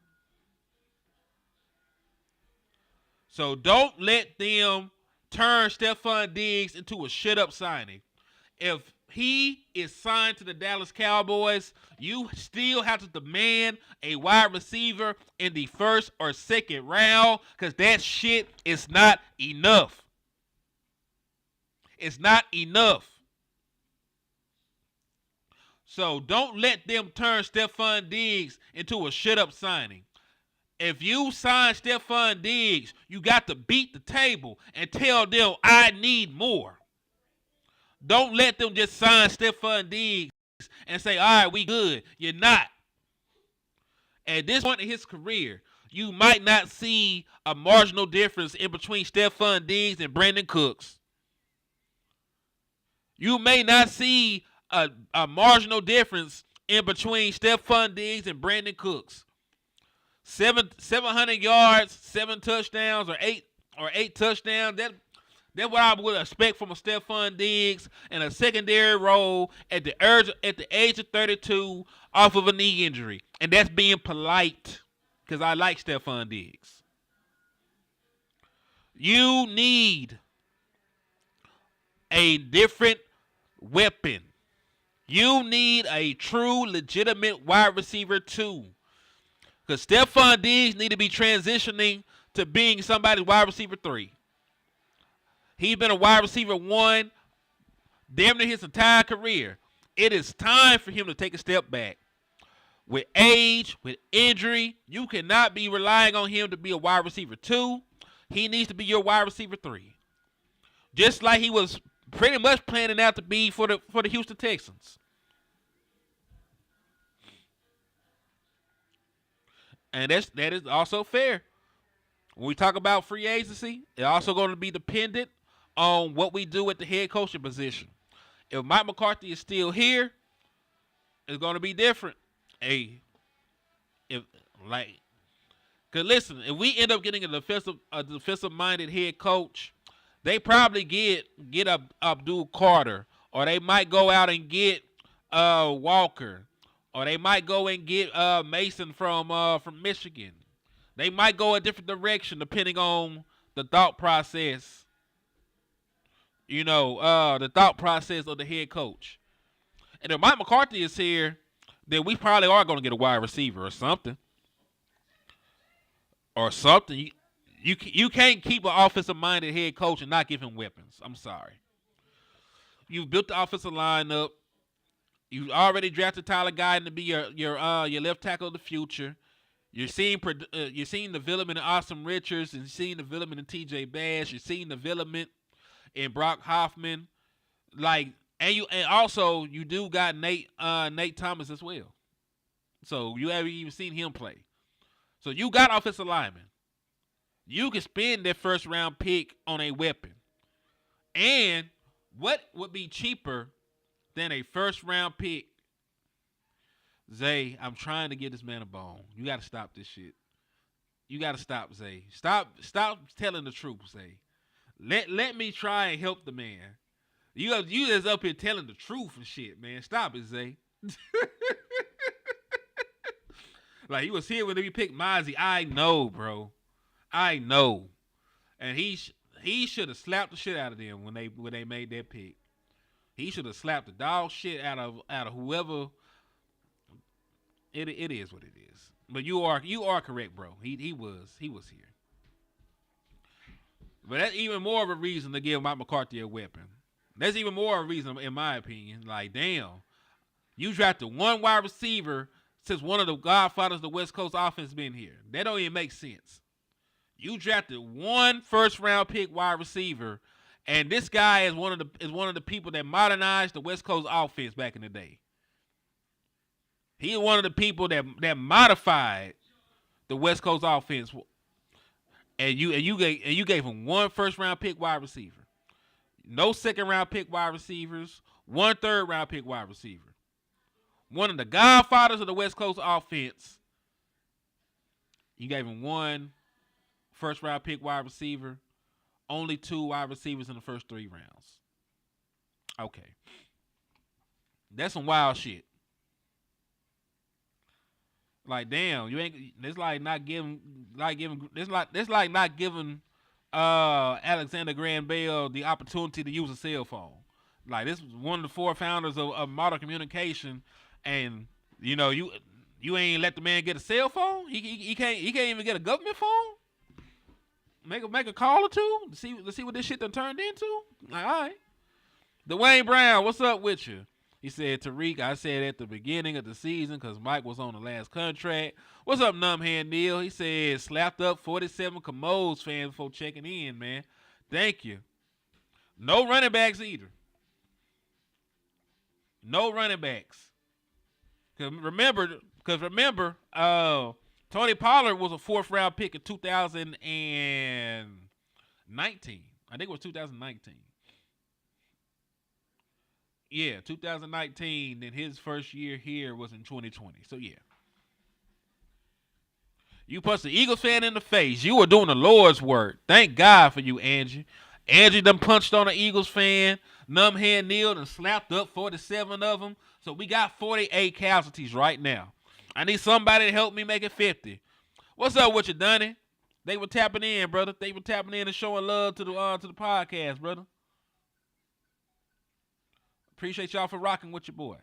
So don't let them turn Stephon Diggs into a shut-up signing. If he is signed to the Dallas Cowboys, you still have to demand a wide receiver in the first or second round, because that shit is not enough. It's not enough. So don't let them turn Stephon Diggs into a shut-up signing. If you sign Stephon Diggs, you got to beat the table and tell them, I need more. Don't let them just sign Stephon Diggs and say, all right, we good. You're not. At this point in his career, you might not see a marginal difference in between Stephon Diggs and Brandon Cooks. You may not see a marginal difference in between Stephon Diggs and Brandon Cooks. 700 yards, 7 touchdowns, or eight touchdowns. That's what I would expect from a Stephon Diggs in a secondary role at the age of 32 off of a knee injury. And that's being polite, because I like Stephon Diggs. You need a different weapon. You need a true, legitimate wide receiver too. Because Stephon Diggs need to be transitioning to being somebody's wide receiver 3. He's been a wide receiver 1 damn near his entire career. It is time for him to take a step back. With age, with injury, you cannot be relying on him to be a wide receiver 2. He needs to be your wide receiver 3. Just like he was pretty much planning out to be for the Houston Texans. And that is also fair. When we talk about free agency, it's also going to be dependent on what we do at the head coaching position. If Mike McCarthy is still here, it's going to be different. Cause listen, if we end up getting a defensive-minded head coach, they probably get Abdul Carter, or they might go out and get Walker, Or they might go and get Mason from Michigan. They might go a different direction depending on the thought process. The thought process of the head coach. And if Mike McCarthy is here, then we probably are going to get a wide receiver or something. You can't keep an offensive-minded head coach and not give him weapons. I'm sorry. You've built the offensive line up. You already drafted Tyler Guyton to be your left tackle of the future. You're seeing development in Austin Richards, and you're seeing development in T.J. Bass. You're seeing development in Brock Hoffman. And also you do got Nate Thomas as well. So you haven't even seen him play. So you got offensive linemen. You can spend that first round pick on a weapon. And what would be cheaper than a first round pick? Zay, I'm trying to give this man a bone. You got to stop this shit. You got to stop, Zay. Stop telling the truth, Zay. Let me try and help the man. You just up here telling the truth and shit, man. Stop it, Zay. Like, he was here when we picked Mozzie. I know, bro. I know. And he should have slapped the shit out of them when they made that pick. He should have slapped the dog shit out of whoever. It is what it is. But you are correct, bro. He was here. But that's even more of a reason to give Mike McCarthy a weapon. That's even more of a reason, in my opinion. Like, damn, you drafted one wide receiver since one of the godfathers of the West Coast offense been here. That don't even make sense. You drafted one first round pick wide receiver, and this guy is one of the people that modernized the West Coast offense back in the day. He is one of the people that modified the West Coast offense. And you gave him one first round pick wide receiver. No second round pick wide receivers, one third round pick wide receiver. One of the godfathers of the West Coast offense. You gave him one first round pick wide receiver, only 2 wide receivers in the first 3 rounds. Okay. That's some wild shit. Like, damn, it's like not giving Alexander Graham Bell the opportunity to use a cell phone. Like, this was one of the 4 founders of modern communication, and you ain't let the man get a cell phone. He can't even get a government phone. Make a call or two to see what this shit done turned into. Like, all right, Dwayne Brown, what's up with you? He said, Tariq, I said at the beginning of the season because Mike was on the last contract. What's up, Numbhead Neil? He said, slapped up 47 Commodes fans before checking in, man. Thank you. No running backs either. No running backs. Because remember, Tony Pollard was a 4th round pick in 2019. I think it was 2019. Yeah, 2019, and his first year here was in 2020. So, yeah. You punched the Eagles fan in the face. You were doing the Lord's work. Thank God for you, Angie. Angie done punched on an Eagles fan. Numbhead Neil and slapped up 47 of them. So, we got 48 casualties right now. I need somebody to help me make it 50. What's up with you, Dunny? They were tapping in, brother. They were tapping in and showing love to the podcast, brother. Appreciate y'all for rocking with your boy.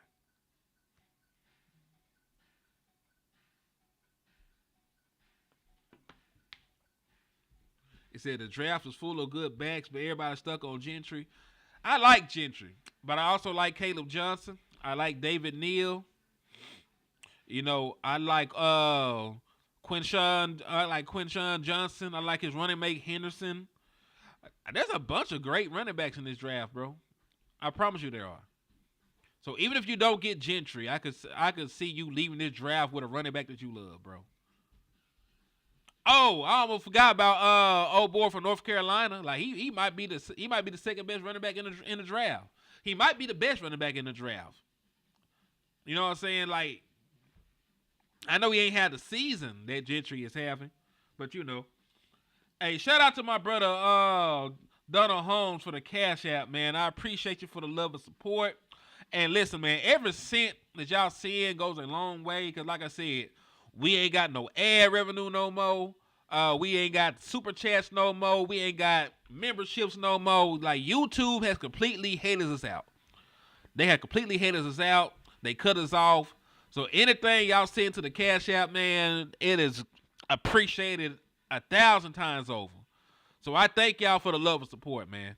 It said the draft was full of good backs, but everybody stuck on Gentry. I like Gentry, but I also like Caleb Johnson. I like David Neal. I like Quinshawn. I like Quinshawn Johnson. I like his running mate Henderson. There's a bunch of great running backs in this draft, bro. I promise you there are. So even if you don't get Gentry, I could see you leaving this draft with a running back that you love, bro. Oh, I almost forgot about old boy from North Carolina. Like he might be the second best running back in the draft. He might be the best running back in the draft. You know what I'm saying? Like, I know he ain't had the season that Gentry is having, but Hey, shout out to my brother Donald Holmes for the Cash App, man. I appreciate you for the love and support. And listen, man, every cent that y'all seeing goes a long way. Because like I said, we ain't got no ad revenue no more. We ain't got super chats no more. We ain't got memberships no more. Like, YouTube has completely hated us out. They have completely hated us out. They cut us off. So anything y'all send to the Cash App, man, it is appreciated 1,000 times over. So I thank y'all for the love and support, man.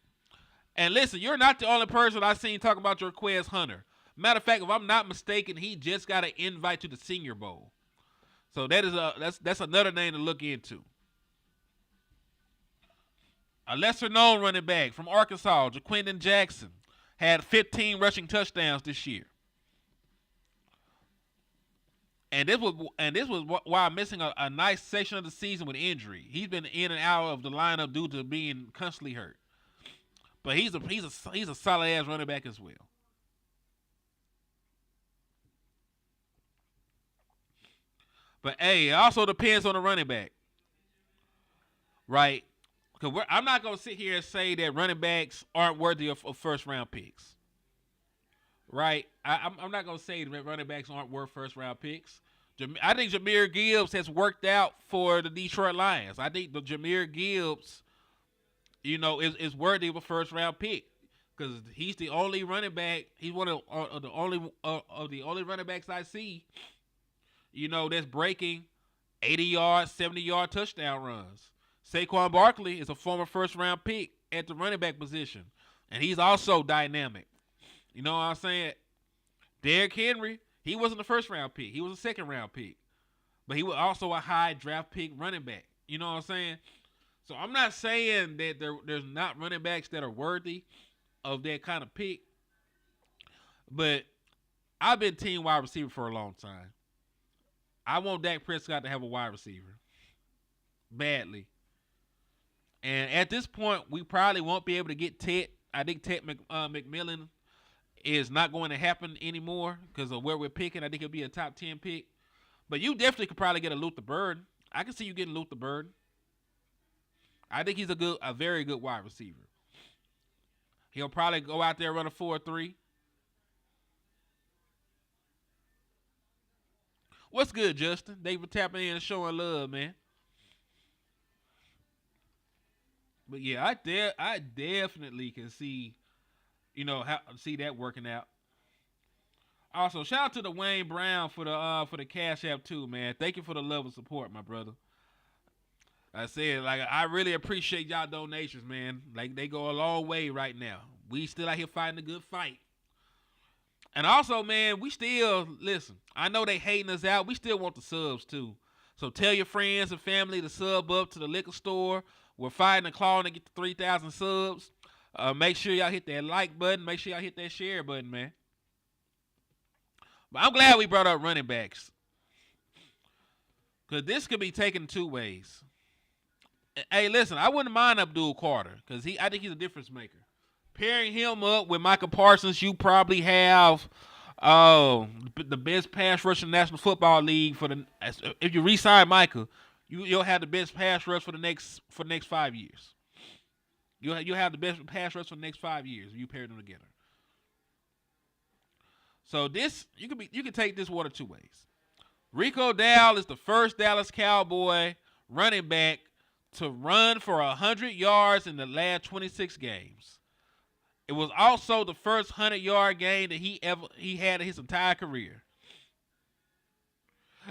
And listen, you're not the only person I seen talking about your request, Hunter. Matter of fact, if I'm not mistaken, he just got an invite to the Senior Bowl. So that's another name to look into. A lesser known running back from Arkansas, Jaquindon Jackson, had 15 rushing touchdowns this year. And this was while missing a nice section of the season with injury. He's been in and out of the lineup due to being constantly hurt. But he's a solid ass running back as well. But hey, it also depends on the running back, right? Because I'm not gonna sit here and say that running backs aren't worthy of first round picks, right? I'm not gonna say that running backs aren't worth first round picks. I think Jahmyr Gibbs has worked out for the Detroit Lions. I think the Jahmyr Gibbs, is worthy of a first round pick because he's the only running back. He's one of the only running backs I see, that's breaking 80-yard, 70-yard touchdown runs. Saquon Barkley is a former first round pick at the running back position, and he's also dynamic. You know what I'm saying? Derrick Henry, he wasn't a first round pick. He was a second round pick. But he was also a high draft pick running back. You know what I'm saying? So I'm not saying that there's not running backs that are worthy of that kind of pick. But I've been team wide receiver for a long time. I want Dak Prescott to have a wide receiver. Badly. And at this point, we probably won't be able to get Ted. I think Ted McMillan is not going to happen anymore because of where we're picking. I think he'll be a top 10 pick. But you definitely could probably get a Luther Burden. I can see you getting Luther Burden. I think he's a very good wide receiver. He'll probably go out there and run a 4-3. What's good, Justin? Thanks for tapping in and showing love, man. But yeah, I definitely can see, see that working out. Also, shout out to the Wayne Brown for the Cash App too, man. Thank you for the love and support, my brother. I said, I really appreciate y'all donations, man. Like, they go a long way right now. We still out here fighting a good fight. And also, man, we still, listen, I know they hating us out. We still want the subs too. So tell your friends and family to sub up to the liquor store. We're fighting and clawing to get to 3,000 subs. Make sure y'all hit that like button. Make sure y'all hit that share button, man. But I'm glad we brought up running backs. Because this could be taken two ways. Hey, listen, I wouldn't mind Abdul Carter because I think he's a difference maker. Pairing him up with Micah Parsons, you probably have the best pass rush in the National Football League if you re-sign Micah, you'll have the best pass rush for the next 5 years. You'll have the best pass rush for the next 5 years if you pair them together. So this you can take this one of two ways. Rico Dowdle is the first Dallas Cowboy running back to run for 100 yards in the last 26 games. It was also the first 100-yard game that he had in his entire career.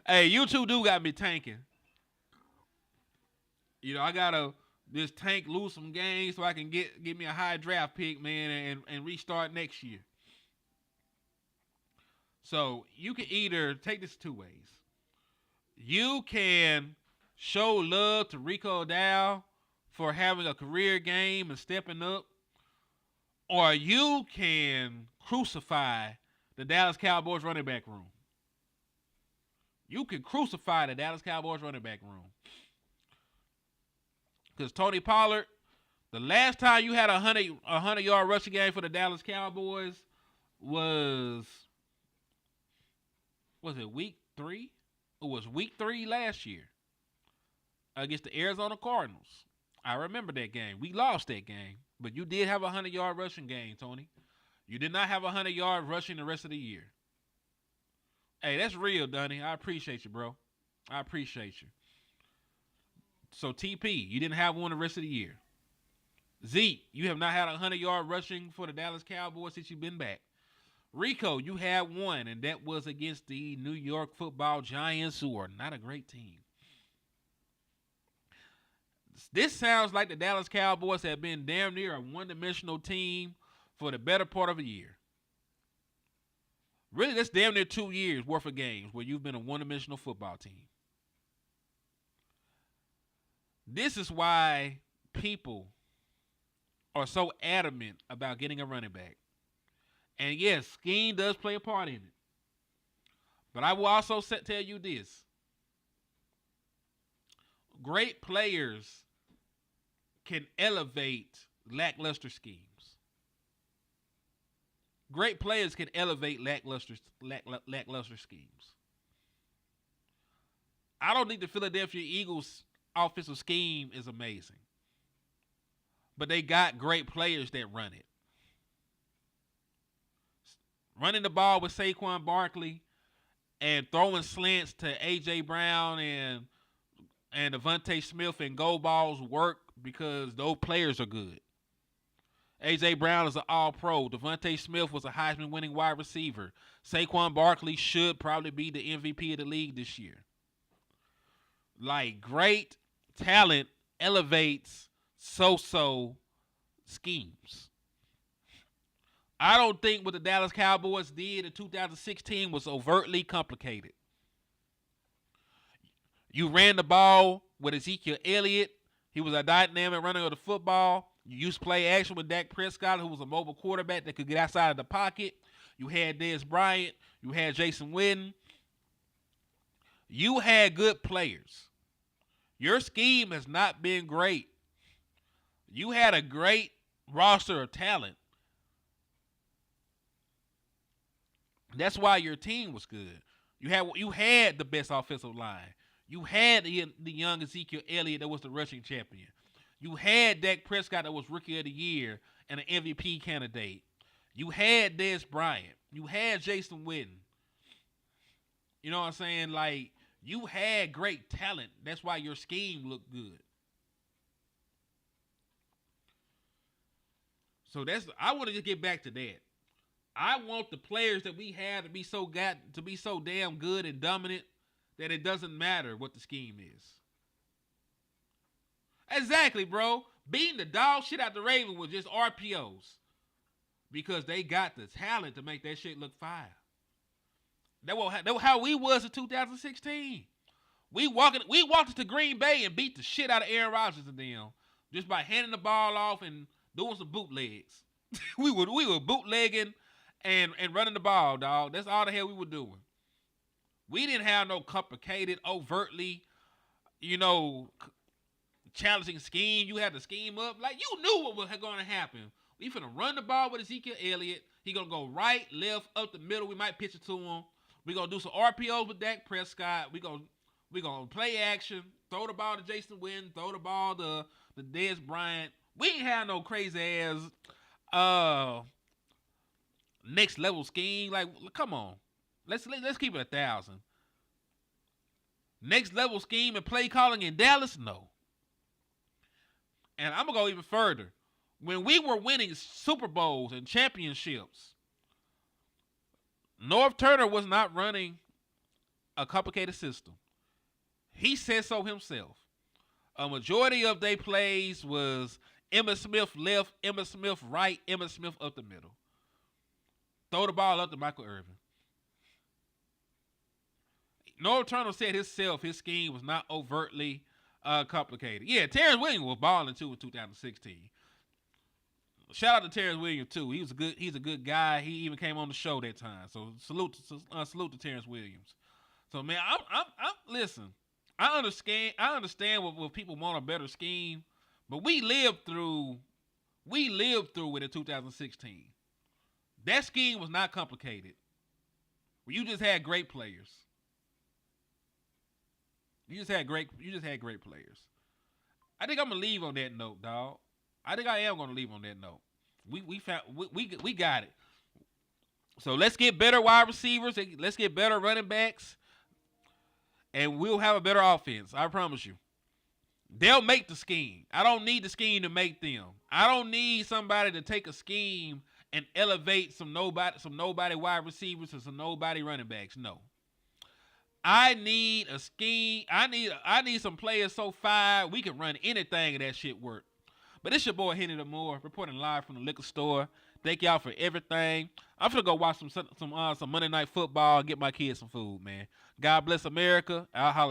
Hey, you two do got me tanking. I gotta just tank, lose some games so I can get me a high draft pick, man, and restart next year. So you can either take this two ways. You can show love to Rico Dowdle for having a career game and stepping up, or you can crucify the Dallas Cowboys running back room. You can crucify the Dallas Cowboys running back room. Because Tony Pollard, the last time you had a 100-yard rushing game for the Dallas Cowboys was it week 3? It was week 3 last year against the Arizona Cardinals. I remember that game. We lost that game, but you did have a 100-yard rushing game, Tony. You did not have 100-yard rushing the rest of the year. Hey, that's real, Dunny. I appreciate you, bro. I appreciate you. So, TP, you didn't have one the rest of the year. Zeke, you have not had 100-yard rushing for the Dallas Cowboys since you've been back. Rico, you had one, and that was against the New York Football Giants, who are not a great team. This sounds like the Dallas Cowboys have been damn near a one-dimensional team for the better part of a year. Really, that's damn near 2 years worth of games where you've been a one-dimensional football team. This is why people are so adamant about getting a running back. And yes, scheme does play a part in it. But I will also tell you this. Great players can elevate lackluster schemes. Great players can elevate lackluster schemes. I don't think the Philadelphia Eagles offensive scheme is amazing. But they got great players that run it. Running the ball with Saquon Barkley and throwing slants to A.J. Brown and Devontae Smith and go balls work because those players are good. A.J. Brown is an all-pro. Devontae Smith was a Heisman-winning wide receiver. Saquon Barkley should probably be the MVP of the league this year. Like, great talent elevates so-so schemes. I don't think what the Dallas Cowboys did in 2016 was overtly complicated. You ran the ball with Ezekiel Elliott. He was a dynamic runner of the football. You used play action with Dak Prescott, who was a mobile quarterback that could get outside of the pocket. You had Dez Bryant. You had Jason Witten. You had good players. Your scheme has not been great. You had a great roster of talent. That's why your team was good. You had the best offensive line. You had the young Ezekiel Elliott that was the rushing champion. You had Dak Prescott that was Rookie of the Year and an MVP candidate. You had Dez Bryant. You had Jason Witten. You know what I'm saying? Like, you had great talent. That's why your scheme looked good. So I want to just get back to that. I want the players that we have to be so damn good and dominant that it doesn't matter what the scheme is. Exactly, bro. Beating the dog shit out the Ravens with just RPOs because they got the talent to make that shit look fire. That was how we was in 2016. We walked into Green Bay and beat the shit out of Aaron Rodgers and them just by handing the ball off and doing some bootlegs. we were bootlegging and running the ball, dog. That's all the hell we were doing. We didn't have no complicated, overtly, challenging scheme. You had the scheme up. Like, you knew what was going to happen. We finna run the ball with Ezekiel Elliott. He gonna go right, left, up the middle. We might pitch it to him. We gonna do some RPOs with Dak Prescott. We gonna play action. Throw the ball to Jason Witten. Throw the ball to Dez Bryant. We ain't have no crazy ass next level scheme. Like, come on. Let's keep it 1,000. Next level scheme and play calling in Dallas? No. And I'm going to go even further. When we were winning Super Bowls and championships, Norv Turner was not running a complicated system. He said so himself. A majority of their plays was Emmitt Smith left, Emmitt Smith right, Emmitt Smith up the middle. Throw the ball up to Michael Irvin. Norv Turner said himself his scheme was not overtly complicated. Yeah, Terrence Williams was balling too in 2016. Shout out to Terrence Williams too. He's a good guy. He even came on the show that time. So salute to Terrence Williams. So man, listen. I understand what people want, a better scheme, but we lived through it in 2016. That scheme was not complicated. You just had great players. You just had great players. I think I'm gonna leave on that note, dog. I think I am gonna leave on that note. We got it. So let's get better wide receivers. Let's get better running backs. And we'll have a better offense. I promise you. They'll make the scheme. I don't need the scheme to make them. I don't need somebody to take a scheme and elevate some nobody wide receivers and some nobody running backs. No. I need a scheme. I need some players so fire we can run anything and that shit work. But it's your boy Henny the Moore reporting live from the liquor store. Thank y'all for everything. I'm finna go watch some Monday Night Football and get my kids some food, man. God bless America. I'll holler at